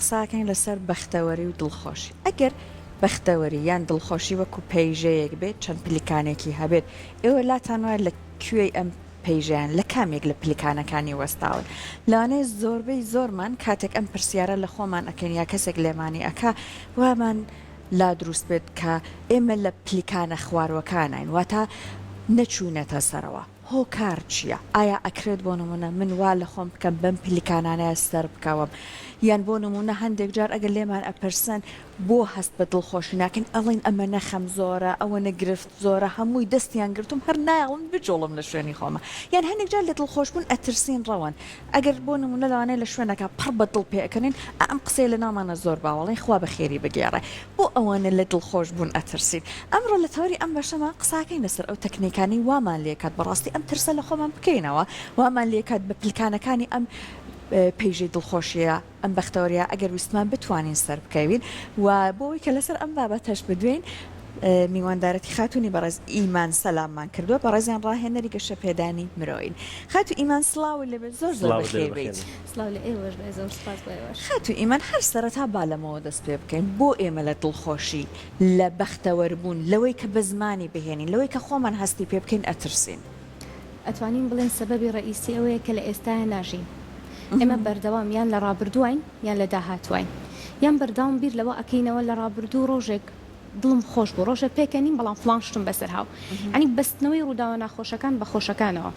قساکەین لەسەر بەختەوەری و دڵخۆشی. ئەگەر بەختەوەری یان دڵخۆشی وەکو پەیژەیەک بێت چەند پلیکانێکی هەبێت ئێوە لاتان وایە لە کوێی ئەم پەیژیان لە کامێک لە پلیکانەکانی وەستاون لەوانەیە زۆربەی زۆرمان کاتێک ئەم پرسیارە لە خۆمان ئەکەین یا کەسێک لێمانی ئەکا وامان لا دروست بێت کە ئێمە لە پلیکانە خواروەکانین واتە نەچوونەتە سەرەوە هۆکار چییە؟ ئایا ئەکرێت بۆ نمونە من وا لە خۆم بکەم بەم پلیکانانەیە سەر بکەوم یان بۆ نمونە هەندێک جار ئەگەر لێمان ئەپرسن بۆ هەست بە دڵخۆشی ناکەین ئەڵین ئەمە نەخەم زۆرە ئەوە نەگرفت زۆرە هەمووی دەستیان گرتم هەر نایڵم بجۆڵم لە شوێنی خۆمە یان هەندێک جار لە دڵخۆشبوون ئەترسین ڕەوەن ئەگەر بۆ نمونە لەوانەیە لە شوێنەکە پڕ بە دڵ پێەکەنین ئەم قسەی لە نامانە زۆر باوەڵی خوا بە خێری بگێڕێ بۆ ئەوانە لە دڵخۆش بوون ئەترسین ئەمڕۆ لە تەوری ئەم بەشەمە قساکەین لەسەر ئەو تەکنیکانی وامان لێکات بەڕاستی ئەم ترسە لە خۆمان بکەینەوە وامان لێکات بە پلیکانەکانی ئەم پێیژەی دڵخۆشیە ئەم بەختەوەریە ئەگەر ویستمان بتوانین سەر بکەوین و بۆی کە لەسەر ئەم بابەتەش بدوین میواندارەتی خاتونی بەڕێز ئیمان سەلاممان کردووە بەڕێزیان ڕاهێنەری گەشە پێدانی مرۆین خاتو ئیمان سڵاو لەبێت زۆر زۆر بەخێر بێت خاتو ئیمان هەر سەرەتا با لەمەوە دەست پێ بکەین بۆ ئێمە لە دڵخۆشی لە بەختەوەربوون لەوەی کە بە زمانی بهێنین لەوەی کە خۆمان هەستی پێ بکەین ئەترسین ئەتوانین بڵێن سەبەبی ڕئیسی ئەوەیە کە لە ئێستاە ناژین ئێمە بەردەوام یان لە ڕابردووین یان لە داهاتوین یان بەرداوام بیر لەوە ئەکەینەوە لە ڕابردوو ڕۆژێک دڵم خۆش بوو ڕۆژە پێکەنین بەڵام فڵان شتم بەسەر هاو ئەنی بەستنەوەی ڕووداوە ناخۆشەکان بە خۆشەکانەوە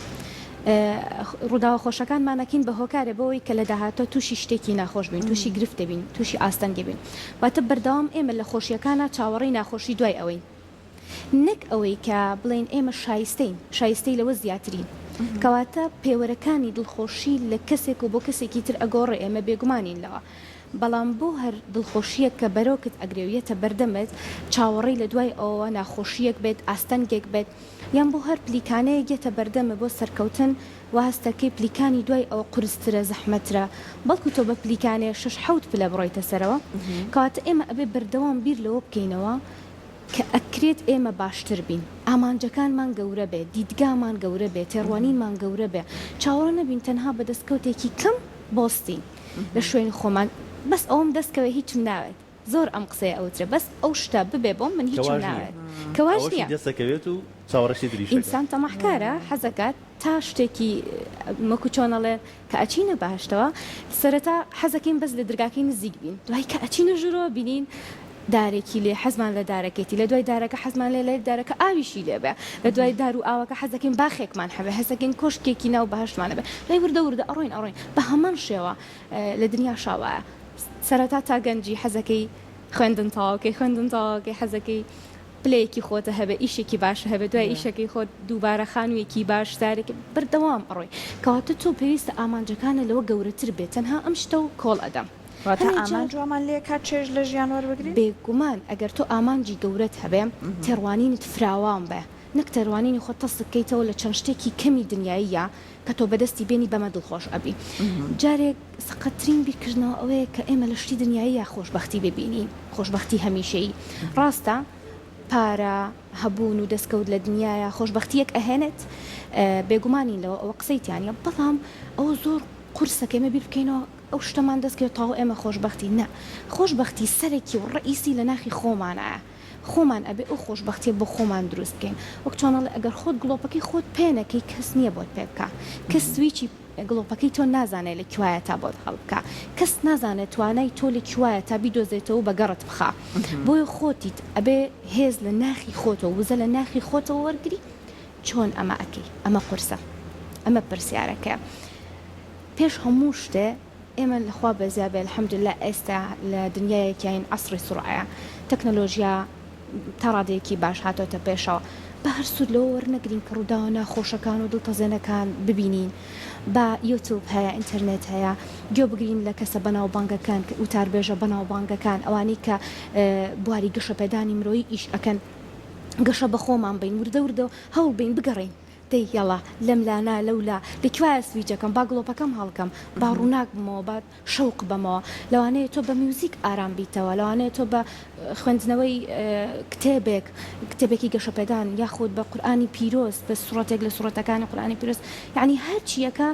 ڕووداوە خۆشەکانمانەکەین بە هۆکارێ بەوەی کە لە داهاتۆ تووشی شتێکی ناخۆش بین تووشی گرفت دەبین تووشی ئاستەنگی بین واتە بەردەوام ئێمە لە خۆشیەکانە چاوەڕێی ناخۆشی دوای ئەوەی نەک ئەوەی کە بڵێن ئێمە شایستەی لەوە زیاترین کەواتە پێوەرەکانی دڵخۆشی لە کەسێک و بۆ کەسێکی تر ئەگۆڕێ ئێمە بێگومانین لەوە بەڵام بۆ هەر دڵخۆشیەک کە بەرەوکت ئەگرێویەتە بەردەمت چاوەڕێی لە دوای ئەوە ناخۆشیەک بێت ئاستەنگێک بێت یان بۆ هەر پلیکانەیە گێتە بەردەمە بۆ سەرکەوتن و هەستەکەی پلیکانی دوای ئەوە قورسترە زەحمەترە بەڵکو تۆ بە پلیکانێ 6-7 پلە بڕۆیتە سەرەوە کەواتە ئێمە ئەبێ بەردەوام بیر لەوە بکەینەوە کە ئەکرێت ئێمە باشتر بین ئامانجەکانمان گەورە بێ دیدگامان گەورە بێ تێڕوانینمان گەورە بێ چاوەڕە نەبین تەنها بە دەستکەوتێکی کەم بۆستین لە شوێن خۆمان بەس ئەوم دەستکەوە هیچم ناوێت زۆر ئەم قسەیە ئەوترە بەس ئەو شتە ببێ بۆم من هیچم ناوێت کەواش نییە دەستەکەوێت و چاوەڕەشی دریش ئینسان تەماحکارە حەزەکات تا شتێکی مەکو چۆنەڵێ کە ئەچینە باشتەوە سەرەتا حەزەکەین بەس لە دەرگاکەی نزیک بین دوای کە ئەچینە ژوورەوە بینین دارێکی لێ حەزمان لە دارەکەیتی لە دوای دارەکە حەزمان لێ دارەکە ئاویشی لێبێ لە دوای دار و ئاوەکە حەزەکەین باخێکمان هەبێ هەسەکەین کۆشتێکی ناو بەهشتمانە بێ دوای وردە ئەڕۆین بە هەمان شێوە لە دنیا شاوایە سەرەتا تا گەنجی حەزەکەی خوێندن تاواکەی حەزەکەی پلەیەکی خۆتە هەبێ ئیشێکی باش هەبێ دوای ئیشەکەی خۆت دووبارە خانوویەکی باش دارێکی بەردەوام ئەڕۆی کەواتە تۆ پێویستە ئامانجەکانە لەوە گەورەتر بێت تەنها ئەم شتە و کۆڵ ئەدەم ئامانجومان لێ کات چێژ لە ژیان وەربگرین بێگومان ئەگەر تۆ ئامانجی گەورەت هەبێ تێڕوانینت فراوان بێ نەک تێڕوانینی خۆت تەسکەیتەوە لە چەند شتێکی کەمی دنیاییە کە تۆ بەدەستی بێنی بەمە دڵخۆش ئەبی جارێک سەقەترین بیرکردنەوە ئەوەیە کە ئێمە لە شتی دنیاییە خۆشبەختی ببینین خۆشبەختی هەمیشەیی ڕاستە پارە هەبوون و دەستکەوت لە دنیاە خۆشبەختیەک ئەهێنێت بێگومانین لەوە ئەوە قسەیتیانە بەڵام ئەوە زۆر قورسەکە ئێمە بیر بکەینەوە ئەو شتەمان دەستکەوت تاوە ئێمە خۆشبەختی نە خۆشبەختی سەرێکی و ڕئیسی لە ناخی خۆمانە خۆمان ئەبێ ئەو خۆشبەختیە بۆ خۆمان دروست بکەین وەک چۆنەڵێ ئەگەر خۆت گڵۆپەکەی خۆت پێنەکەی کەس نییە بۆت پێ بکە کەس سویچی گڵۆپەکەی تۆ نازانێت لە کوایە تا بۆت هەڵبکە کەس نازانێت توانای تۆ لە کوایە تا بیدۆزێتەوە بەگەڕت بخە بۆیە خۆتیت ئەبێ هێز لە ناخی خۆتەوە وزە لە ناخی خۆتەوە وەرگری چۆن ئەمە ئەەکەی ئەمە قورسە ئەمە پرسیارەکە پێش هەموو شتێ ئێمە لەخوا بەزیابێ الحەمدلله ئێستا لە دنیایەکیین عەسری سورعەیە تەکنۆلۆژیا تا ڕادەیەکی باش هاتۆتە پێشەوە بە هەر سوود لەوە وەرنەگرین کە ڕووداوە ناخۆشەکان و دڵتەزێنەکان ببینین بە یوتیوب هەیە ئینتەرنێت هەیە گوێ بگرین لە کەسە بەناوبانگەکان وتاربێژە بەناوبانگەکان ئەوانەی کە بواری گەشەپێدانی مرۆیی ئیش ئەکەن گەشە بە خۆمان بین وردە هەوڵ بین بگەڕین دەی یاڵا لەم لانا لەولا لەکوایە سویجەکەم با گڵۆپەکەم هەڵکەم با ڕووناک بمەوە با شەوق بمەوە لەوانەیە تۆ بە میوزیک ئارام بیتەوە لەوانەیە تۆ بە خوێندنەوەی کتێبێکی گەشەپێدان یاخود بە قورئانی پیرۆز بە سوڕەتێک لە سوڕەتەکانی قورئانی پیرۆز یعنی هەر چیەکە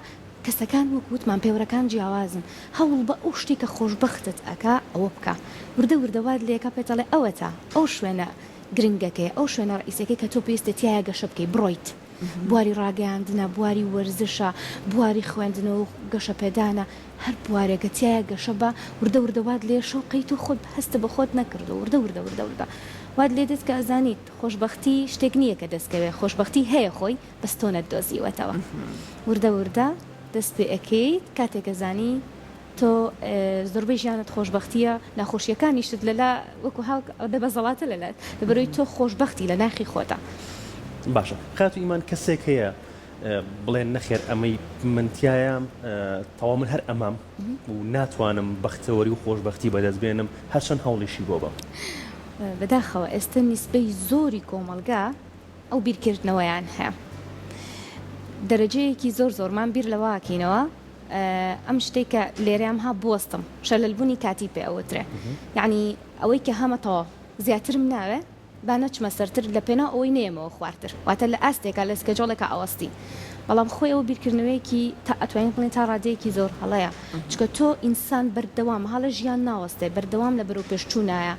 کەسەکان وەکوتمان پێوەەکان جیاوازن هەوڵ بە ئەو شتێکە خۆشببختت ئەکا ئەوە بکە وردە وردەوات لێکە پێتەڵێ ئەوە تا ئەو شوێنە گرنگەکەی ئەو شوێنە ڕئیسەکەی کە تۆ پێویستە تایە گەشە بکەی بڕۆیت بواری ڕاگەاندنە بواری وەرزشە بواری خوێندنەوە گەشە پێدانە هەر بوارێکە تایە گەشە بە وردە وردەوات لێ شەوقیت و خۆت هەستە بە خۆت نەکردو وردە وات لێ دەست کە ئەزانیت خۆشببختی شتێک نییە کە دەستکەوێت خۆشببختی هەیە خۆی بەستۆنە دۆزیوەتەوە وردە دەست پێ ئەەکەیت کاتێکە زانی تۆ زۆربەی ژیانت خۆشببختیە ناخۆشیەکانیشت لەلا وەکو دە بەزەڵاتە لەلات دەبەرەوەی تۆ خۆشببختی لە ناخی خۆتە باشە خات و ئیمان کەسێک هەیە بڵێن نەخێر ئەمەی منتیایە تەواو من هەر ئەمام و ناتوانم بەختەوەری و خۆشببختی بەدەست بێنم هەرچەند هەوڵیشی بۆ بە بەداخەوە ئێستا نیسبەی زۆری کۆمەلگا ئەو بیرکردنەوەیان هەیە دەرەجەیەکی زۆرمان بیر لەواکەینەوە ئەم شتێکە لێرەم ها بوەستم شەلەلبوونی کاتی پێ ئەوترێ یعنی ئەوەی کە هەمەتەوە زیاترم ناوێ با نەچمە سەرتر لە پێنا ئەوەی نێمەوە خواردتر واتە لە ئاستێکە لە سکەجۆڵێکە ئەوەستی بەڵام خۆی ئەو بیرکردنەوەیەکی تا ئەتوانین بڵێن تا ڕادەیەکی زۆر هەڵەیە چکە تۆ ئینسان بەردەوام هەڵە ژیان ناوەستێ بەردەوام لە بەرەو پێشچوونایە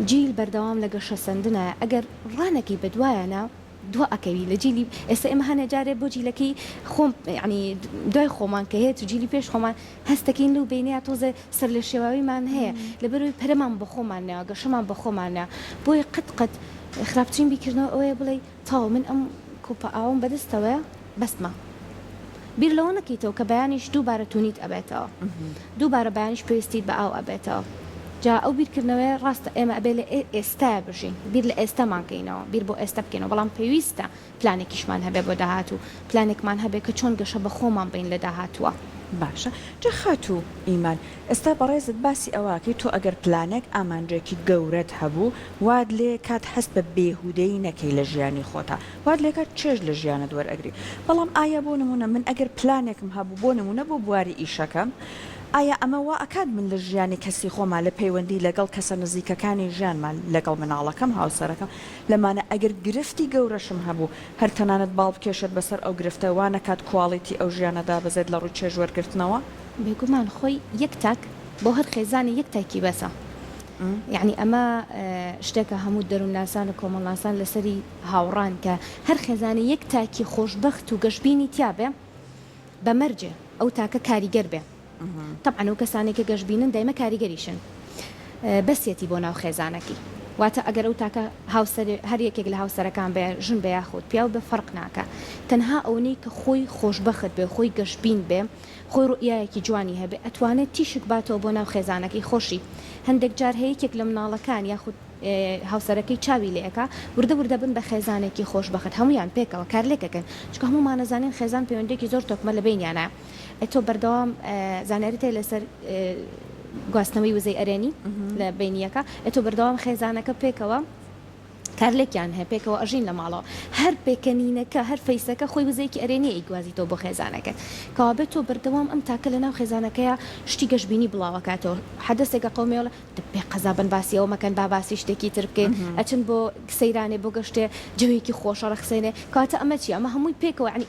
جیل بەردەوام لە گەشە سندنایە ئەگەر ڕانەکەی بەدوایەنە دو ئەکەوی لە جیلی ئێستا ئێمە هەنە جارێ بۆ جیلەکەی خۆم ینی دوای خۆمان کە هەیە و جیلی پێش خۆمان هەستەکەین لەو بینەیە تۆزە سەر لە شێواویمان هەیە لەبەرەوەی پەرەمان بە خۆمانەوە گەشەمان بە خۆمانە بۆیە قەت خراپترین بیکردنەوە ئەوەیە بڵێ تاو من ئەم کوپە ئاوم بەدەستەوەە بەسمە بیر لەوە نەکەیتەوە کە بەیانیش دووبارە تونیت ئەبێتەوە دووبارە بەیانیش پێویستیت بە ئاو ئەبێتەوە جا ئەو بیرکردنەوەی ڕاستە ئێمە ئەبێ لە ئێستا بژین بیر لە ئێستامانکەینەوە بیر بۆ ئێستا بکەینەوە بەڵام پێویستە پلانێکیشمان هەبێ بۆ داهاتوو پلانێکمان هەبێ کە چۆن گەشە بە خۆمان بین لە داهاتووە باشە جا خاتو ئیمان ئێستا بەڕێزت باسی ئەوواکەی تۆ ئەگەر پلانێک ئامانجێکی گەورەت هەبوو واد لێ کات هەست بە بێهودەی نەکەی لە ژیانی خۆتا واد لێ کات چێژ لە ژیانت وەرئەگری بەڵام ئایا بۆ نمونە من ئەگەر پلانێکم هەبوو بۆ نمونە بۆ بواری ئیشەکەم ئایا ئەمە وا ئەکات من لە ژیانی کەسی خۆمان لە پەیوەندی لەگەڵ کەسە نزیکەکانی ژیانمان لەگەڵ مناڵەکەم هاوسەرەکەم لەمانە ئەگەر گرفتی گەورەشم هەبوو هەر تەنانەت باڵ بکێشێت بەسەر ئەو گرفتەوانە کات کواڵیتی ئەو ژیانەدا بەزێت لە ڕووی چێژ وەرگرتنەوە بێگومان خۆی یەک تاک بۆ هەر خێزانی یەک تاکی بەسە یعنی ئەمە شتێکە هەموو دەروونناسان و کۆمەڵناسان لەسەری هاوڕان کە هەر خێزانی یەک تاکی خۆشببخت و گەشتبینی تیابێ بەمەرجێ ئەو تاکە کاریگەر بێ طبعا ئەو کەسانێکە گەشتبینن دایمە کاریگەریشن بەسێتی بۆ ناو خێزانەکەی واتە ئەگەر ئەو تاکە هەر یەکێک لە هاوسەرەکان بێ ژن بە یاخود پیا و بە فەرق ناکە تەنها ئەوەی کە خۆی خۆشببخت بێ خۆی گەشتبین بێ خۆی ڕوئیایەکی جوانی هەبێ ئەتوانێت تیشک باتەوە بۆ ناو خێزانەکەی خۆشی هەندێک جار هەیەکێک لە مناڵەکان یاخود هاوسەرەکەی چاوی لێەکە وردە بن بە خێزانێکی خۆشببخت هەمویان پێکەوە کارلێکەکەن چکە هەمومان نەزانین خێزان پەیوەندێکی زۆر تۆکمە لە بینیانە تۆ بەردەوام زانیاریتە لەسەر گواستنەوەی وزەی ئەرێنی لە بینیەکە تۆ بەردەوام خێزانەکە پێکەوە کارلێکیان هەیە پێکەوە ئەژین لە ماڵەوە هەر پێکەنینەکە هەر فەیسەکە خۆی وزەیەکی ئەرێنی ئەیگوازیتەوە بۆ خێزانەکەت کەوا بێت تۆ بەردەوام ئەم تاکە لە ناو خێزانەکەیە شتی گەشتبینی بڵاوەکاتەوە حدەسێکە قەومێڵە دەبێ قەزابن باسیەوە مەکەن با باسی شتێکی تر بکەین ئەچن بۆ سەیرانێ بۆ گەشتێ جەوێکی خۆشە ڕەخسێنێ کاتە ئەمە چی ئەمە هەمووی پێکەوە عنی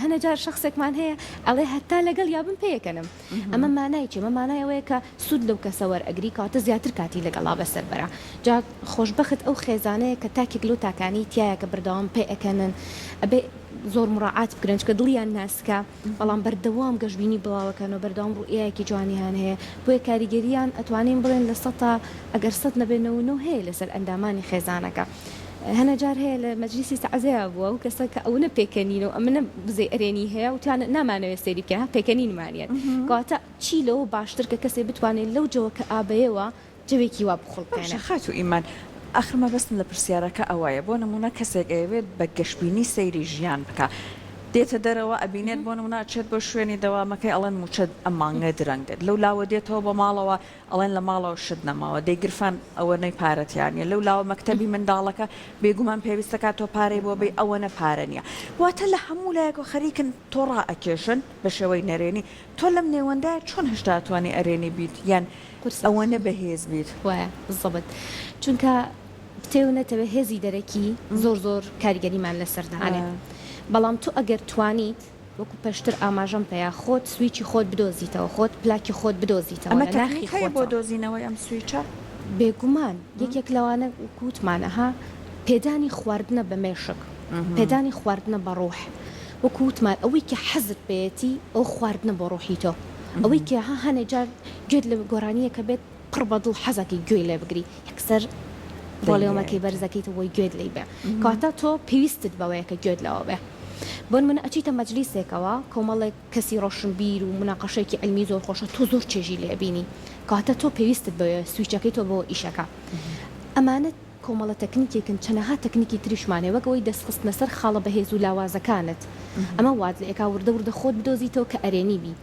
هەنە جار شخصێکمان هەیە ئەڵێ هەتا لەگەڵ یابن پێیەکەنم ئەمە مانای چی ئەمە مانایەوەیە کە سوود لەو کەسە وەرئەگری کاتە زیاتر کاتی لەگەڵا بەسەر بەرە جا خۆشببخت ئەو خێزانەیە کە تاکێک لەو تاکانی تایە کە بەردەوام پێ ئەکەنن ئەبێ زۆر مڕاعات بکرن چکە دڵیان ناسکە بەڵام بەردەوام گەشتبینی بڵاوەکەن و بەردەوام ڕوئیایەکی جوانیان هەیە بۆیە کاریگەریان ئەتوانین بڵێن لە سەتا ئەگەر سەد نەبێنەوە هەیە لەسەر ئەندامانی خێزانەکە هەنە جار هەیە لە مەجلیسی تەعزیە بووە و کەسە کە ئەوە پێکەنین و ئەمنە بزەی ئەرێنی هەیە و تیان نامانەوێت سەیری بکەن پێکەنینمانیت کەواتە چی لەوە باشتر کە کەسێ بتوانێت لەو جەوە کە ئابەیەوە جەوێکی وا بخڵکەنە خات و ئیمان ئەخرمە بەستم لە پرسیارەکە ئەوایە بۆ نمونە کەسێک ئەوێت بە گەشتبینی سەیری ژیان بکە دێتە دەرەوە ئەبینێت بۆ نمونە چێت بۆ شوێنی دەوامەکەی ئەڵەن موچە ئەمانگە درەنگ دێت لەو لاوە دێتەوە بە ماڵەوە ئەڵێن لە ماڵەوە شت نەماوە دەیگرفان ئەوە نەی پارەتیانە لەو لاوە مەکتەبی منداڵەکە بێگومان پێویستەکە تۆ پارەی بۆ بێ ئەوە نەپارە نیە واتە لە هەموو لایەکە خەریکن تۆ ڕائەکێشن بە شێوەی نەرێنی تۆ لەم نێوەندای چۆن هێشتا توانی ئەرێنی بیت یان ئەوە نەبەهێز بیت وایە بزەبت چونکە تێونەتەوە هێزی دەرەکی زۆر کاریگەریمان لەسەردانێ بەڵام تو ئەگەر توانیت وەکو پێشتر ئاماژەم پێیا خۆت سویچی خۆت بدۆزیتەوە خۆت پلاکی خۆت بدۆزیتەوە ئەمە لە ناخی تەکنیک هەیە بۆ خۆتەوە. دۆزینەوەی ئەم سویچە بێگومان یەکێک لەوانە کووتمانەها پێدانی خواردنە بە مێشک پێدانی خواردنە بە ڕۆح وەکووتمان ئەوەی کە حەزت بێتی ئەو خواردنە بۆ ڕۆحی تۆ ئەوەی کە هەنێ جار گوێت لە گۆرانیە کە بێت پڕ بەدڵ حەزەکەی گوێ لێ بگری یەکسەر ڤۆڵیۆمەکەی بەرزەکەیتەوەی گوێت لی بێ کاتە تۆ پێویستت بەوەیە کە گوێت لەوە بێ بۆن من ئەچیتە مەجلیسێکەوە کۆمەڵێک کەسی ڕۆشنبیر و مناقەشێکی علمی زۆر خۆشە تۆ زۆر چێژی لێبینی کاتە تۆ پێویستت بە سویچەکەی تۆ بۆ ئیشەکە ئەمانەت کۆمەڵە تەکنیکێکن چەنەها تەکنیکی تریشمانێ وەکەوەی دەستخستنە سەر خاڵە بەهێز و لاوازەکانت ئەمە وات لە ئێکا وردە وردە خۆت بدۆزیتەوە کە ئەرێنی بی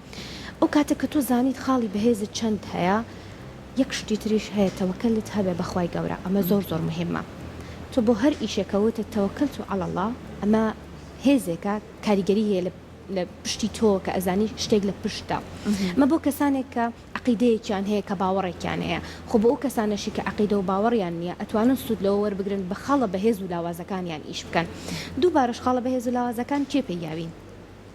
ئەو کاتە کە تۆ زانیت خاڵی بەهێزت چەند هەیە یەک شتی تریش هەیە تەوەکەلت هەبێ بەخوای گەورە ئەمە زۆر زۆر مهمە تۆ بۆ هەر ئیشێکەوتە تەوەکەلت و عەڵە الله ئەمە هێزێکە کاریگەری هەیە لە پشتی تۆ کە ئەزانی شتێک لە پشتە مە بۆ کەسانێک کە عقیدەیەکیان هەیە کە باوەڕێکیان هەیە خۆ بۆ ئەو کەسانەشی کە عقیدە و باوەڕیان نییە ئەتوانن سوود لەوە وەربگرن بە خاڵە بەهێز و لاوازەکانیان ئیش بکەن دووبارەش خاڵە بەهێز و لاوازەکان کێ پێیاوین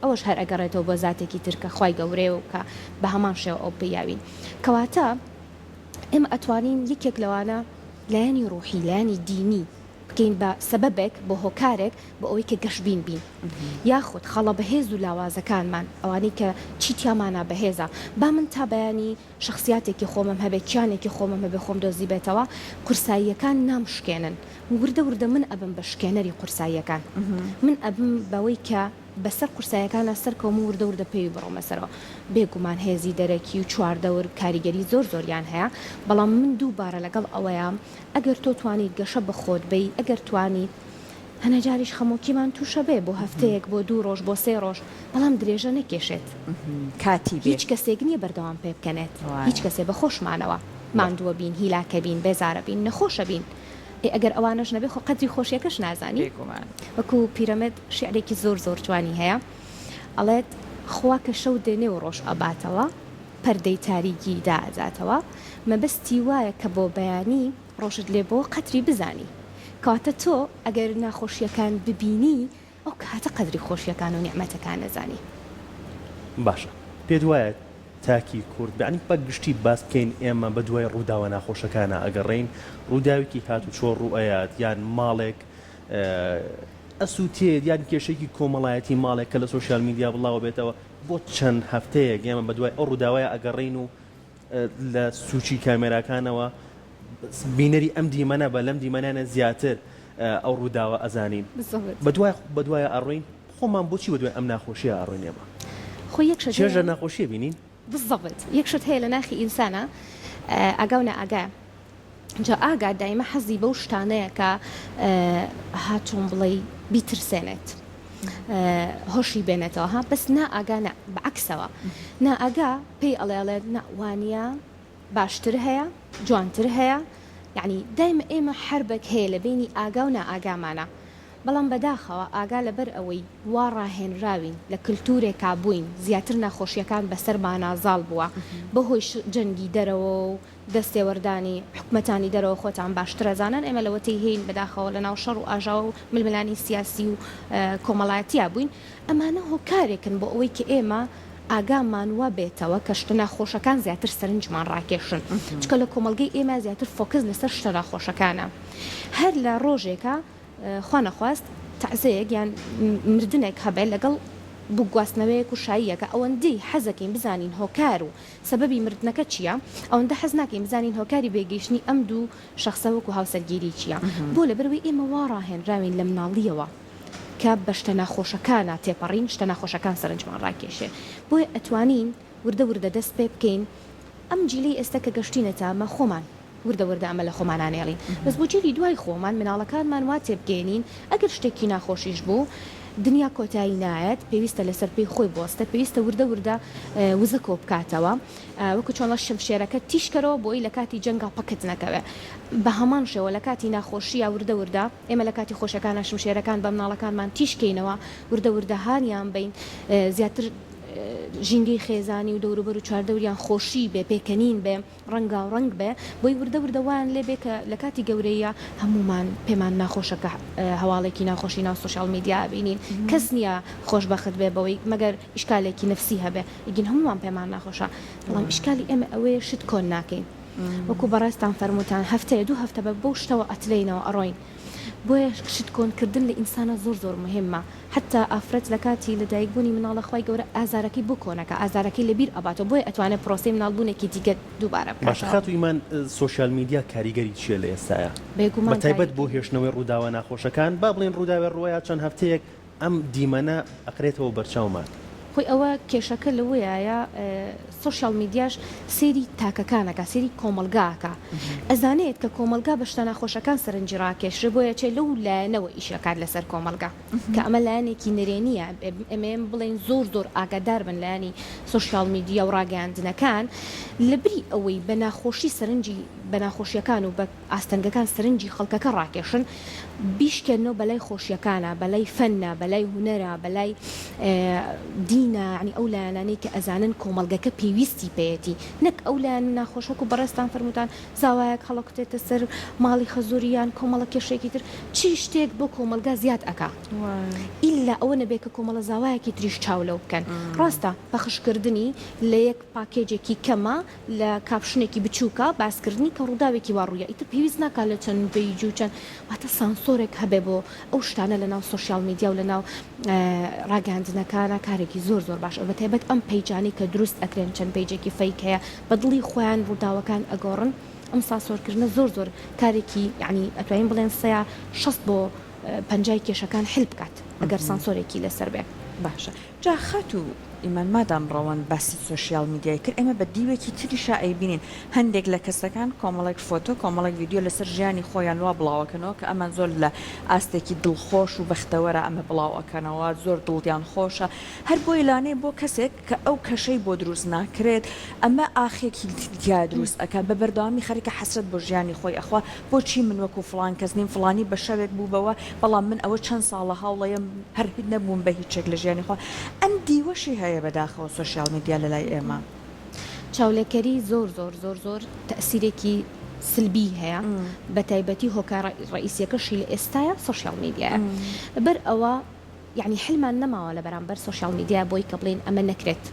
ئەوەش هەر ئەگەڕێتەوە بۆ زاتێکی ترکە خوای گەورەیە و کە بە هەمان شێوە ئەو پێیاوین کەواتە ئێمە ئەتوانین یەکێک لەوانە لایەنی ڕوحی لایەنی دینی بکەین بە سەبەبێک بۆ هۆکارێک بۆ ئەوەی کە گەشتبین بین یاخود خەڵە بەهێز و لاوازەکانمان ئەوانەی کە چیتیامانە بەهێزە با من تا بەیانی شخصیاتێکی خۆمم هەبێت کیانێکی خۆمم هەبێ خۆم دۆزی بێتەوە قورساییەکان نامشکێنن وردە وردە من ئەبم بە شکێنەری قورساییەکان من ئەبم بەوەی کە بەسەر قورسایەکانە سەرکەوم و وردە وردە پێوی بڕۆمەسەرەوە بێگومان هێزی دەرەکی و چواردەور کاریگەری زۆر زۆریان هەیە بەڵام من دووبارە لەگەڵ ئەوەیە ئەگەر تۆ توانیت گەشە بە خۆت بی ئەگەر توانیت هەنەجاریش خەمۆکیمان تووشە بێ بۆ هەفتەیەک بۆ 2 ڕۆژ بۆ 3 ڕۆژ بەڵام درێژە نەکێشێت کاتی هیچ کەسێک نییە بەردەوام پێ بکەنێت هیچ کەسێ بە خۆشمانەوە ماندووە بین هیلاکە بین بێزارە بین نەخۆشە بین ئەگەر ئەوانەش نەبێ خۆ قەدری خۆشیەکەش نازانی وەکو پیرەمێد شعرێکی زۆر زۆر جوانی هەیە ئەڵێت خوا کە شەو دێنێ و ڕۆژ ئەباتەوە پەردەی تاریکی داجاتەوە مەبەستی وایە کە بۆ بەیانی ڕۆژت لێ بۆ قەتری بزانی کاتە تۆ ئەگەر ناخۆشیەکان ببینی ئەو کاتە قەدری خۆشیەکان و نیعمەتەکان نەزانی باشە پێت وایە تاکی کورد بەعنی بە گشتی باس بکەین ئێمە بە دوای ڕووداوە ناخۆشەکانە ئەگەڕێین ڕووداوێکی هات و چۆڕ ڕوئەیات یان ماڵێک ئەسووتێت یان کێشێکی کۆمەڵایەتی ماڵێک کە لە سوشیال میدیا بڵاوە بێتەوە بۆ چەند هەفتەیەک ئێمە بە دوای ئەو ڕووداوایە ئەگەڕێین و لە سوچی کامێراکانەوە بینەری ئەم دیمەنە بە لەم دیمەنانە زیاتر ئەو ڕووداوە ئەزانین بە دوایە ئەڕۆین خۆمان بۆچی بە دوای ئەم ناخۆشیە ئەڕۆین ئێمە خۆ چێژە ناخۆشیە بینین بالضبط یەکشت هەیە لە ناخی ئینسانە ئاگا و نەئاگا جا ئاگا دایمە حەزی بەو شتانەیە کە هاتوون بڵێ بیترسێنێت هۆشی بێنێتەوە ها بەس نائاگا بەعکسەوە نائاگا پێی ئەڵێڵێت نەوانە باشتر هەیە جوانتر هەیە یعنی دایمە ئێمە حربێک هەیە لە بینی ئاگا و نائاگامانە بەڵام بەداخەوە ئاگا لەبەر ئەوەی وا ڕاهێنراوین لە کللتورێکا بووین زیاتر ناخۆشیەکان بەسەرمان نازاڵ بووە بەهۆی جەنگی دەرەوە و دەستێوەردانی حکومەتانی دەرەوە خۆتان باشترەزانان ئێمە لەوەتەی هەین بەداخەوە لە ناو شەڕ و ئاژاوە و ململانی سیاسی و کۆمەڵایەتیا بووین ئەمانە هۆکارێکن بۆ ئەوەی کە ئێمە ئاگامان وا بێتەوە کە شتە ناخۆشەکان زیاتر سەرنجمان ڕاکێشن چکە لە کۆمەلگەی ئێمە زیاتر فۆکس لەسەر شتە ناخۆشەکانە هەر لە ڕۆژێکە خوا نەخواست تەعزەیەک یان مردنێک هەبێت لەگەڵ بگواستنەوەیەک و شاییەکە ئەوەندەی حەزەکەین بزانین هۆکار و سەبەبی مردنەکە چییە ئەوەندە حەز ناکەین بزانین هۆکاری بێگەیشتنی ئەم دوو شەخسەوەک و هاوسەرگیری چییە بۆ لەبەرەوەی ئێمە وا ڕاهێنراوین لە مناڵیەوە کە بە شتە ناخۆشەکانە تێپەڕین شتە ناخۆشەکان سەرنجمان ڕاکێشێ بۆیە ئەتوانین وردە وردە دەست پێ بکەین ئەم جیلەی ئێستا کە گەشتینەتە ئەمە خۆمان وردە وردە ئەمە لە خۆمانانێڵین بەس بۆ جێری دوای خۆمان مناڵەکانمان وا تێبگەێنین ئەگەر شتێکی ناخۆشیش بوو دنیا کۆتایی نایەت پێویستە لەسەر پێی خۆی بۆستە پێویستە وردە وردە وزە کۆ بکاتەوە وەکو چۆنڵە شمشێرەکە تیشکەرەوە بۆی لە کاتی جەنگا پەکت نەکەوێ بە هەمان شێوە لە کاتی ناخۆشیە وردە وردە ئێمە لە کاتی خۆشەکانە شمشێرەکان بە مناڵەکانمان تیشکەینەوە وردە وردە هانیان بین زیاتر ژینگەی خێزانی و دەوروبەر و چواردەوریان خۆشی بێ پێکەنین بێ ڕەنگا و ڕنگ بێ بۆی وردەوردەوان لێ بێ کە لە کاتی گەورەیە هەمومان پێمان ناخۆشەکە هەواڵێکی ناخۆشی ناو سوشال میدیا بینین کەس نییە خۆشبەخت بێ بەوەی مەگەر ئیشکالێکی نفسی هەبێ ئیگین هەمومان پێمان ناخۆشە بەڵام ئیشکالی ئێمە ئەوەیە شت کۆن ناکەین وەکو بەڕاستان فەرموتان هەفتەیە 2 هەفتە بە بۆ شتەوە ئەتلەینەوە ئەڕۆین بۆیە شت کۆنکردن لە ئینسانە زۆر مهمە حتا ئافرەت لە کاتی لەدایکبوونی مناڵەخوای گەورە ئازارەکەی بۆ کۆنەکە ئازارەکەی لەبیر ئەباتەوە بۆیە ئەتوانێت پرۆسی مناڵبوونێکی دیگە دووبارە باش خات و ئیمان سوشال میدیا کاریگەری چیە لە ئێستاە بێگومان بەتایبەت بۆ هێشتنەوەی ڕووداوە ناخۆشەکان با بڵێن ڕووداوە ڕۆیە چەند هەفتەیەک ئەم دیمەنە ئەقرێتەوە بەرچاومان خۆی ئەوە کێشەکە لەوەیە سوشال میدیاش سێری تاکەکانەکە سێری کۆمەلگاکە ئەزانێت کە کۆمەلگا بە شتە ناخۆشەکان سەرنجی ڕاکێشە بۆیە چێ لەو لایەنەوە ئیشەکات لەسەر کۆمەلگا کە ئەمە لایەنێکی نرێنیە ئەمێم بڵێن زۆر ئاگادار بن لایەنی سوشال میدیا و ڕاگەاندنەکان لەبری ئەوەی بە ناخۆشی سەرنجی بە ناخۆشیەکان و بە ئاستەنگەکان سەرنجی خەڵکەکە ڕاکێشن بیشکێنەوە بەلای خۆشیەکانە بەلای فەنە بەلای هوەرە بەلای دینە ینی ئەو لایەنانەی کە ئەزانن کۆمەلگەکە پێویستی پێەتی نەک ئەو لایەن ناخۆشەک و بەڕێستان فەرموتان زاوایەک هەڵەکوتێتە سەر ماڵی خەزوریان کۆمەڵە کێشێکی تر چی شتێک بۆ کۆمەلگا زیاد ئەکا ئیلا ئەوە نەبێت کە کۆمەڵە زاوایەکی تریش چاولە بکەن ڕاستە بەخشکردنی لە یەک پاکێجێکی کەمە لە کاپشنێکی بچووکە باسکردنی کە ڕووداوێکی واڕوویە ئیتر پێویست ناکات لە چەند پیج و چەند واتە سانسۆرێک هەبێ بۆ ئەو شتانە لە ناو سوشال میدیا و لە ناو ڕاگەاندنەکانە کارێکی زۆر باش بە تایبەت ئەم پەیجانی کە دروست ئەکرێن چەند پیجێکی فەیک هەیە بە دڵی خۆیان ڕووداوەکان ئەگۆڕن ئەم سانسۆرکردنە زۆر کارێکی یعنی ئەتوانین بڵێن 6 بۆ 50 کێشەکان حل بکات ئەگەر سانسۆرێکی لەسەر بێ باشە جا خات و ئیمان مادام ڕەوان باسی سوشیال میدیای کرد ئێمە بە دیوێکی تریشا ئەیبینین هەندێک لە کەسەکان کۆمەڵێک فۆتۆ کۆمەڵێک ویددیو لەسەر ژیانی خۆیان وا بڵاوەکەنەوە کە ئەمان زۆر لە ئاستێکی دڵخۆش و بەختەوەرە ئەمە بڵاوەکەنەوە زۆر دڵیان خۆشە هەر بۆ لانەیە بۆ کەسێک کە ئەو کەشەی بۆ دروست ناکرێت ئەمە ئاخێکی دیا دروست ئەکە بە بەردەوامی خەریکە حەسرەت بۆ ژیانی خۆی ئەخوا بۆچی من وەکو فڵان کەس نیم فڵانی بە شەوێک بوو بەوە بەڵام من ئەوە چەند ساڵە هاوڵەیەم هەر نەبووم بە هیچێک لە ژیانی خۆ ئەم دیوەشی هەیە بەداخەوە سوشیال میدیا لە لای ئێمە چاولەکەری زۆر تەسیرێکی سلبی هەیە بە تایبەتی هۆکار ڕئیسیەکەشی لە ئێستاە سوشیال میدیا بەر ئەوە یعنی حلمان نەماوە لە بەرامبەر سوشیال میدیا بۆی کە بڵێن ئەمە نەکرێت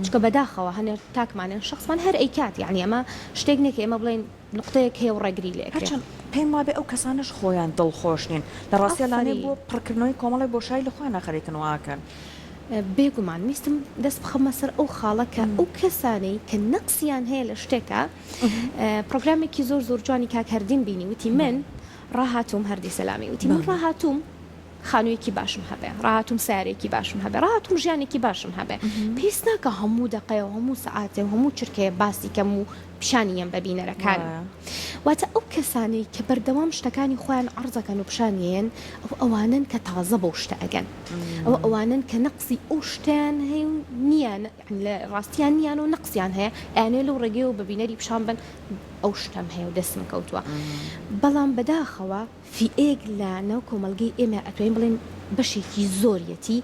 چکە بەداخەوە هەنێ تاکمانێن شخصمان هەر ئەیکات یعنی ئەمە شتێک نێک ئێمە بڵێن نقطەیەک هەیە و ڕێگری لێکرێت پێم وابێ ئەو کەسانش خۆیان دڵخۆش نین لە ڕاستیانانێ بۆ پڕکردنەوەی کۆمەڵی بۆشایی لە خۆیان نەخەریکنەوەکەن بێگومان ویستم دەست بخەمە سەر ئەو خاڵەکە ئەو کەسانەی کە نەقسیان هەیە لە شتێکە پرۆگرامێکی زۆر جوانی کاک هەردین بینی وتی من ڕاهاتوم هەردی سەلامی وتی من ڕاهاتوم خانوویەکی باشم هەبێ ڕاهاتوم سارێکی باشم هەبێ ڕاهاتوم ژیانێکی باشم هەبێ پێویست ناکە هەموو دقەیە و هەموو سەعاتێ و هەموو چرکەیە باسی کەم و پیشانیان بە بینەرەکان واتە ئەو کەسانەی کە بەردەوام شتەکانی خۆیان عەرزەکەن و پیشانیان ئەوانن کە تازە بۆ شتە ئەگەن ئەوانن کە نەقسی ئەو شتیان هەیە نیان لە ڕاستیان نیان و نەقسیان هەیە ئەیانێ لەو ڕێگەی و بە بینەری پیشان بن ئەو شتم هەیە و دەستم کەوتووە بەڵام بەداخەوە فیئێک لە ناو کۆمەلگەی ئێمە ئەتوانین بڵێن بەشێکی زۆریەتی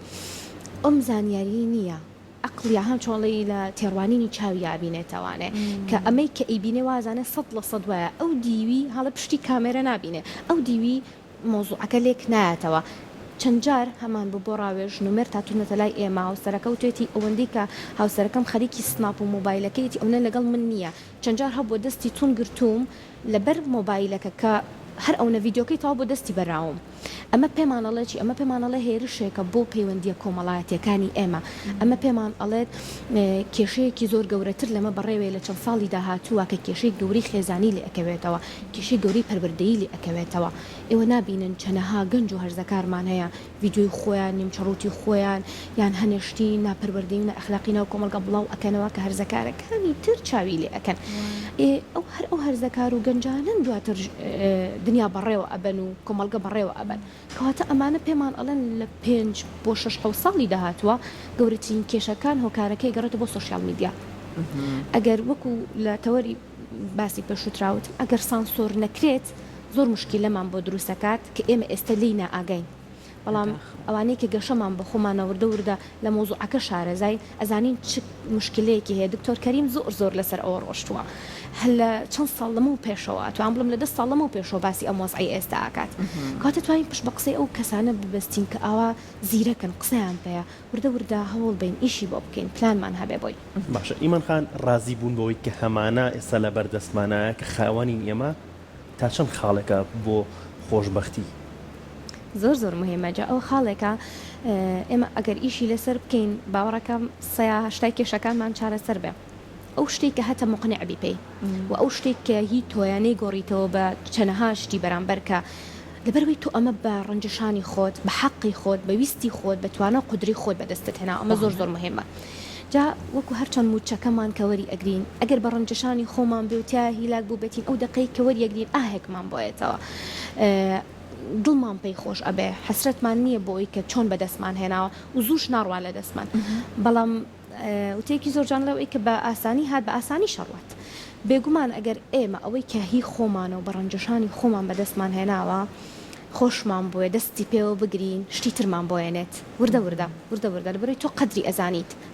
ئەم زانیاری نییە عقلیا هەم چۆڵی لە تێڕوانینی چاوی یابینێتەوانێ کە ئەمەی کە ئەیبینێ وازانە 100% وایە ئەو دیوی هەڵە پشتی کامێرە نابینێ ئەو دیوی مۆزوعەکە لێک نایەتەوە چەند جار هەمان بۆ ڕاوێژ نومێر تاتونەتە لای ئێمە هاوسەرەکە و توێتی ئەوەندەی کە هاوسەرەکەم خەریکی سناپ و مۆبایلەکەیەتی ئەوە لەگەڵ من نییە چەند جار هەبوو دەستی تون گرتووم لەبەر مۆبایلەکە کە هەر ئەوە ڤیددیۆکەی تاوا بۆ دەستی بەراوم ئەمە پێمانەڵێکی ئەمە پێمانەڵە هێرشێکە بۆ پەیوەندیە کۆمەڵایەتیەکانی ئێمە ئەمە پێمان ئەڵێت کێشەیەکی زۆر گەورەتر لەمە بەڕێوێ لە چەند ساڵی داهاتووە کە کێشەی گەوری خێزانی لێ ئەکەوێتەوە کێشەی گەوری پەروەردەیی لێ ئەکەوێتەوە ئێوە نابینن چەنەها گەنج و هەرزەکارمان هەیە ڤیددیۆی خۆیان نیمچەڕوتی خۆیان یان هەنێشتی ناپەروەردەی و نەئەخلاقی ناو کۆمەلگا بڵاو ئەکەنەوە کە هەرزەکارەکانی تر چاوی لێ ئەکەن ئەو هەرزەکار و گەنجانن دواتر دنیا بەڕێوە ئەبەن و کۆمەلگە بەڕێوە ئەبەن کەواتە ئەمانە پێمان ئەڵێن لە 5 بۆ 6 ساڵی داهاتووە گەورەترین کێشەکان هۆکارەکەی گەڕێتە بۆ سوشیال میدیا ئەگەر وەکو لە تەوەری باسی پێشوتراوت ئەگەر سانسۆر نەکرێت زۆر مشکلەمان بۆ دروستەکات کە ئێمە ئێستا لی نائاگەین بەڵام ئەوانەیە کە گەشەمان بە خۆمانە وردە لە مۆزوعەکە شارەزای ئەزانین چ مشکلەیەکی هەیە دکتۆر کەریم زۆر لەسەر ئەوە ڕۆشتووە هەل لە چەند ساڵ لەمە و پێشەوە توان بڵم لە 10 ساڵ لەمە و پێشەوە باسی ئەم مۆزعی ئێستا ئاکات کاتە توانین پشت بە قسەی ئەو کەسانە ببەستین کە ئاوا زیرەکەن قسەیان پێەیە وردە هەوڵ بین ئیشی بۆ بکەین پلانمان هەبێ بۆی باشە ئیمان خان ڕازی بوون بەوەی کە هەمانە ئێستا لە بەردەستمانایە کە خاوەنین ئێمە تا چەند خاڵێکە بۆ خۆشبەختی زۆر مهمە جا ئەو خاڵێکە ئێمە ئەگەر ئیشی لەسەر بکەین باوەڕەکەم سەهشتای کێشەکانمان چارەسەر بێ ئەو شتێک کە هەتە مقنعبی پێی و ئەو شتێک کە هی تۆیانەی گۆڕیتەوە بە چەنەها شتی بەرامبەرکە لەبەروەی تۆ ئەمە بە ڕەنجەشانی خۆت بە حەقی خۆت بە ویستی خۆت بە توانە قودری خۆت بەدەستت هێنا ئەمە زۆر مهمە جا وەکو هەرچەند موچەکەمان کەوەری ئەگرین ئەگەر بە ڕەنجەشانی خۆمان بێوتیا هیلاک بوو بێتین ئەو دقەی کەوەری ئەگرین ئاهێکمان بۆیێتەوە دڵمان پێی خۆش ئەبێ حەسرەتمان نییە بۆی کە چۆن بەدەستمان هێناوە و زووش ناڕوا لە دەستمان بەڵام وتێکی زۆرجان لەوەی کە بە ئاسانی هات بە ئاسانی شەڕوات بێگومان ئەگەر ئێمە ئەوەی کە هی خۆمانە و بە ڕەنجەشانی خۆمان بەدەستمان هێناوە خۆشمان بۆیە دەستی پێوە بگرین شتی ترمان بۆیێنێت وردە لەبەرەوەی تۆ قەدری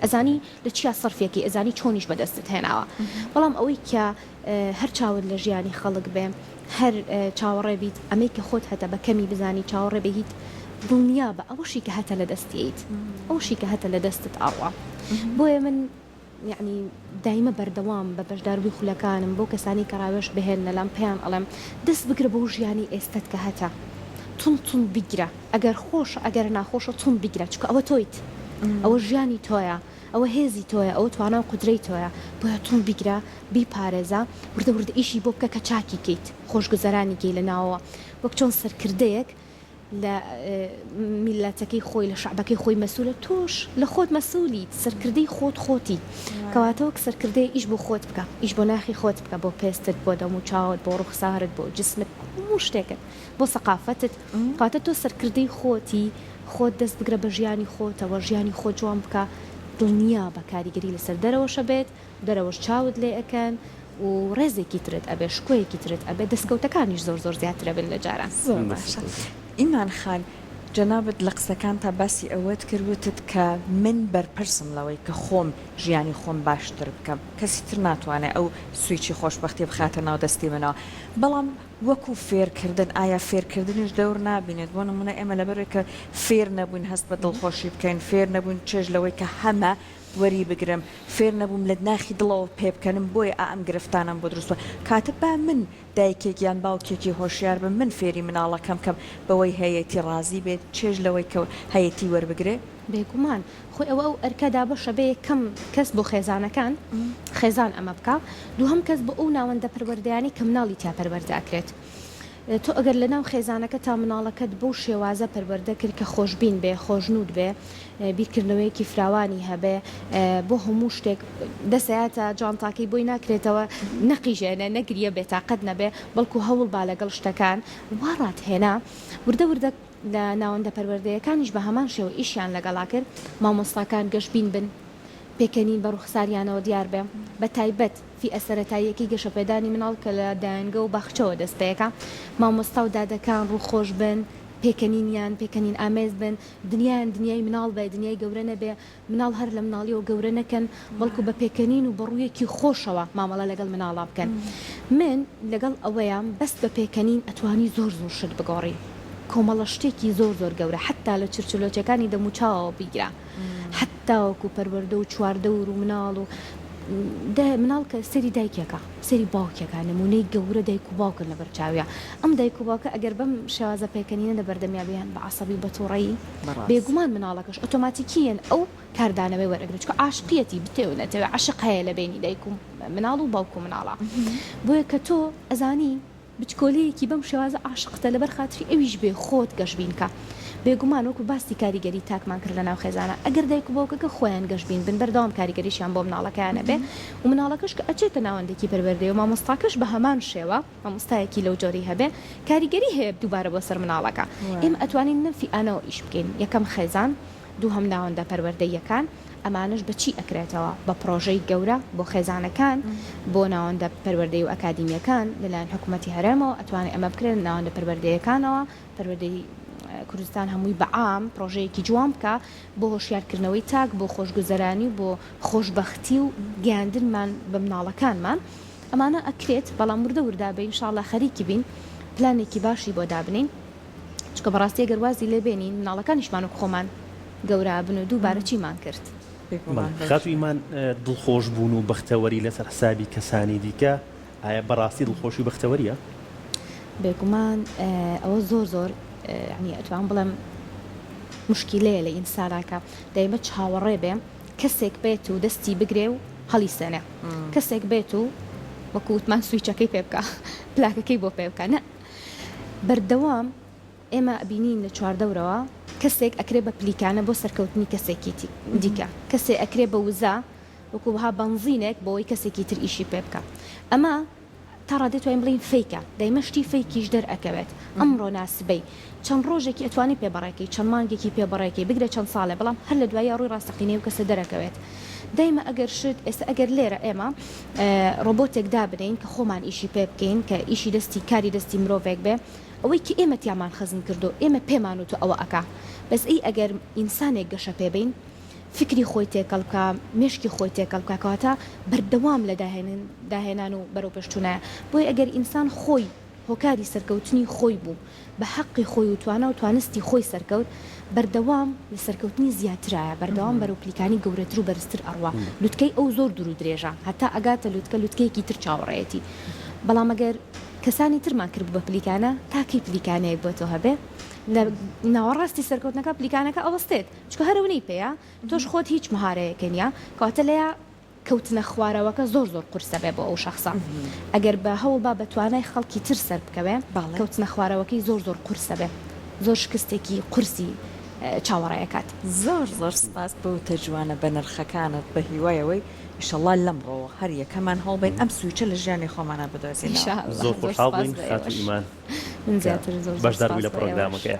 ئەزانی لە چیا سەرفێکی ئەزانی چۆنیش بەدەستت هێناوە بەڵام ئەوەی کە هەر چاوت لە ژیانی خەڵک بێ هەر چاوەڕێ بیت ئەمەی کە خۆت هەتە بە کەمی بزانی چاوەڕێ بهیت دڵنیا بە ئەوەشی کە هەتە لە دەستیت ئەوشی کە هەتە لە دەستت ئاڕوا بۆیە من یعنی دایمە بەردەوام بە بەشداروی خولەکانم بۆ کەسانی کە ڕاوێش بهێن لەلام پێیان ئەڵێم دەست بگرە بۆ ژیانی ئێستت کە هەتە تون بیگرە ئەگەر خۆشە ئەگەر ناخۆشە تون بیگرە چکە ئەوە تۆیت ئەوە ژیانی تۆیە ئەوە هێزی تۆیە ئەوە توانە و قودرەی تۆیە بۆیە تون بیگرە بیپارێزە وردە ئیشی بۆ بکە کە چاکی کەیت خۆشگوزەرانی کەی لە ناوەوە وەک چۆن سەرکردەیەک لە میلەتەکەی خۆی لە شعبەکەی خۆی مەسوولە تۆش لە خۆت مەسوولیت سەرکردەی خۆتی کەواتەوە سەرکردەی ئیش بۆ خۆت بکە ئیش بۆ ناخی خۆت بکە بۆ پێستت بۆ دەم و چاوت بۆ ڕوخسارت بۆ جسمت هەموو شتێکت بۆ سەقافەتت کاتە تۆ سەرکردەی خۆت دەست بگرە بە ژیانی خۆتەوە ژیانی خۆ جوان بکە دڵنیا بە کاریگەری لەسەر دەرەوەشە بێت دەرەوەش چاوت لێ ئەکەن و ڕێزێکی ترت ئەبێ شکۆیەکی ترت ئەبێ دەستکەوتەکانیش زۆر زیاترە بن لە جاران ئیمان خان جەنابەت لە قسەکان تا باسی ئەوەت کردوتت کە من بەرپرسم لەوەی کە خۆم ژیانی خۆم باشتر بکەم کەسی تر ناتوانێت ئەو سویچی خۆشبەختی بخاتە ناو دەستی منەوە بەڵام وەکو فێرکردن ئایا فێرکردنیش دەور نابینێت بۆ نمونە ئێمە لەبەرێک کە فێر نەبووین هەست بە دڵخۆشی بکەین فێر نەبوون چێژ لەوەی کە هەمە وەری بگرم فێر نەبووم لە ناخی دڵەوە پێ بکەنم بۆیە ئەم گرفتانم بۆ دروستوە کاتە با من دایکێکیان باوکێکی هۆشیار بم من فێری مناڵەکەم کەم بەوەی هەیەی ڕازی بێت چێژ لەوەی کە هەیەی وەربگرێ بێگومان خۆی ئەوە ئەو ئەرکەدا بەشە بێ کەم کەس بۆ خێزانەکان خێزان ئەمە بکە دووهەم کەس بۆ ئەو ناوەندە پەروەردەیانی کە مناڵی تا پەروەردەکرێت تۆ ئەگەر لە ناو خێزانەکە تا مناڵەکەت بۆ شێوازە پەروەردە کرد کە خۆشببین بێ خۆشنود بێ بیرکردنەوەیەکی فراوانی هەبێ بۆ هەموو شتێک دەسەیاتە جانتاکەی بۆی ناکرێتەوە نەقیژێنە نەگریە بێتاقەت نەبێ بەڵکو هەوڵ با لەگەڵ شتەکان وارات هێنا وردە لە ناوەندە پەروەردەیەکانیش بە هەمان شێوە ئیشیان لەگەڵا کرد مامۆستاکان گەشتبین بن پێکەنین بە ڕوخساریانەوە دیار بێ بە تایبەت فی ئەسەرەتاییەکی گەشەپێدانی مناڵ کە لە دایانگە و باخچەوە دەست پێەکە مامۆستا و دادەکان ڕووخۆش بن پێکەنین ئامێز بن دنیای مناڵ بێ دنیای گەورە نەبێ مناڵ هەر لە مناڵیەوە گەورە نەکەن بەڵکو بە پێکەنین و بەڕوویەکی خۆشەوە مامەڵە لەگەڵ مناڵا بکەن من لەگەڵ ئەوەیان بەست بە پێکەنین ئەتوانی زۆر شت بگۆڕی کۆمەڵە شتێکی زۆر گەورە حتا لە چرچلۆچەکانی دەموچاوەوە بیگرا حتا وەکو پەروەردە و چواردەور و مناڵ و مناڵ کە سەری دایکێکە سەری باوکێکە نمونەی گەورە دایک و باوکن لە بەرچاویە ئەم دایک و باوکە ئەگەر بەم شێوازە پێکەنینە لە بەردەمیابیان بە عەسەبی بەتوڕەیی بێگومان مناڵەکەش ئۆتۆماتیکیەن ئەو کاردانەوەی وەرەگرێت چکە عاشقیەتی بتێونەتەوە عاشق هەیە لە بینی دایک و مناڵ و باوک و مناڵە بۆیە کە تۆ ئەزانی بچکۆلەیەکی بەم شێوازە عاشقتە لەبەر خاتری ئەویش بێ خۆت گەشتبینکە بێگومان وەکو باسی کاریگەری تاکمان کرد لە ناو خێزانە ئەگەر دایک و باوکەکە خۆیان گەشتبین بن بەردەوام کاریگەریشیان بۆ مناڵەکەیانە بێ و مناڵەکەش کە ئەچێتە ناوەندێکی پەروەردەی و مامۆستاکەش بە هەمان شێوە مامۆستایەکی لەو جۆری هەبێ کاریگەری هەیە دووبارە بۆ سەر مناڵەکە ئێمە ئەتوانین نەفی ئانەوە ئیش بکەین یەکەم خێزان دووهەم ناوەندە پەروەردەیەکان ئەمانش بەچی ئەکرێتەوە بە پرۆژەی گەورە بۆ خێزانەکان بۆ ناوەندە پەروەردەی و ئەکادیمیەکان لەلایەن حکوومەتی هەرێمەوە ئەتوانێت ئەمە بکرێن ناوەندە پەروەردەیەکانەوە پەروەردەی کوردستان هەمووی بەعام پرۆژەیەکی جوان بکە بۆ هۆشیارکردنەوەی تاک بۆ خۆشگوزەرانی و بۆ خۆشببختی و گەاندنمان بە مناڵەکانمان ئەمانە ئەکرێت بەڵام وردە وردابێ ئینشاءڵڵا خەریکی بین پلانێکی باشی بۆ دابنین چکە بەڕاستی ئەگەر وازی لێبێنین مناڵەکانیشمان و خۆمان گەورە بن و دووبارە چیمان کرد خاتو ئیمان دڵخۆش بوون و بەختەوەری لەسەر حسابی کەسانی دیکە ئایا بەڕاستی دڵخۆشی بەختەوەریە؟ بێگومان ئەوە زۆر ینی ئەتوان بڵێم مشکلەیە لە ئینساناکە دایمە چاوەڕێ بێ کەسێک بێت و دەستی بگرێ و هەڵی سێنێ کەسێک بێت و وەکووتمان سویچەکەی پێ بکە پلاکەکەی بۆ پێ بکە نە بەردەوام ئێمە ئەبینین لە چواردەورەوە کەسێک ئەکرێ بە پلیکانە بۆ سەرکەوتنی کەسێکی دیکە کەسێک ئەکرێ بە وزە وەکو بها بەنزینێک بۆەوەی کەسێکی تر ئیشی پێ بکە ئەمە تا ڕادێت وای بڵین فیکە دایمە شتی فیکیش دەرئەکەوێت ئەمڕۆ ناسبەی چەند ڕۆژێکی ئەتوانی پێبڕێکی چەند مانگێکی پێبڕێکی بگرێ چەند ساڵێ بەڵام هەر لە دوای ڕووی ڕاستەقینەی و کەسە دەرەکەوێت دایمە ئەگەر شت ئێستا ئەگەر لێرە ئێمە ڕۆبۆتێک دابنین کە خۆمان ئیشی پێ بکەین کە ئیشی دەستی کاری دەستی مرۆڤێک بێ ئەوەی کە ئێمە تیامان خەزم کردو ئێمە پێمان و تو ئەوە ئەکا بەس ئەی ئەگەر ئینسانێک گەشە پێبین فکری خۆی تێکەڵ بکە مێشکی خۆی تێکەڵ بکە کەواتە بەردەوام لە داهێنان و بەرەو پێشچوونە بۆی ئەگەر ئینسان خۆی هۆکاری سەرکەوتنی خۆی بوو بە حەقی خۆی و توانە و توانستی خۆی سەرکەوت بەردەوام لە سەرکەوتنی زیاترایە بەردەوام بەرەو پلیکانی گەورەتر و بەرزتر ئەڕوا لوتکەی ئەو زۆر دوور و درێژە هەتا ئەگاتە لوتکەیەکی تر چاوەڕێتی بەڵام ئەگەر کەسانی ترمان کرد بە پلیکانە تاکی پلیکانەیەک بۆ تۆ هەبێ لە ناوەڕاستی سەرکەوتنەکە پلیکانەکە ئەوەستێت چکە هەرونەی پێەیە تۆش خۆت هیچ مهارەیەکە نیە کەواتە لەیە کەوتنە خوارەوەکە زۆر قورسە بێ بۆ ئەو شخصە ئەگەر بە هەوڵ با بەتوانای خەڵکی تر سەر بکەوێ کەوتنە خوارەوەکەی زۆر قورسە بێ زۆر شکستێکی قورسی چاوەڕێیەکات زۆر سپاس بۆ تەجوانە بە نرخەکانت بە هیوایەوەی ئیشەڵڵا لەمڕۆوە هەر یەکەمان هەڵبین ئەم سویچە لە ژیانی خۆمانە بدۆزین زۆر خۆشحاڵ بووین خاتو ئیمان من زیاتر زۆر بەشدار بووی لە پرۆگرامەکەیە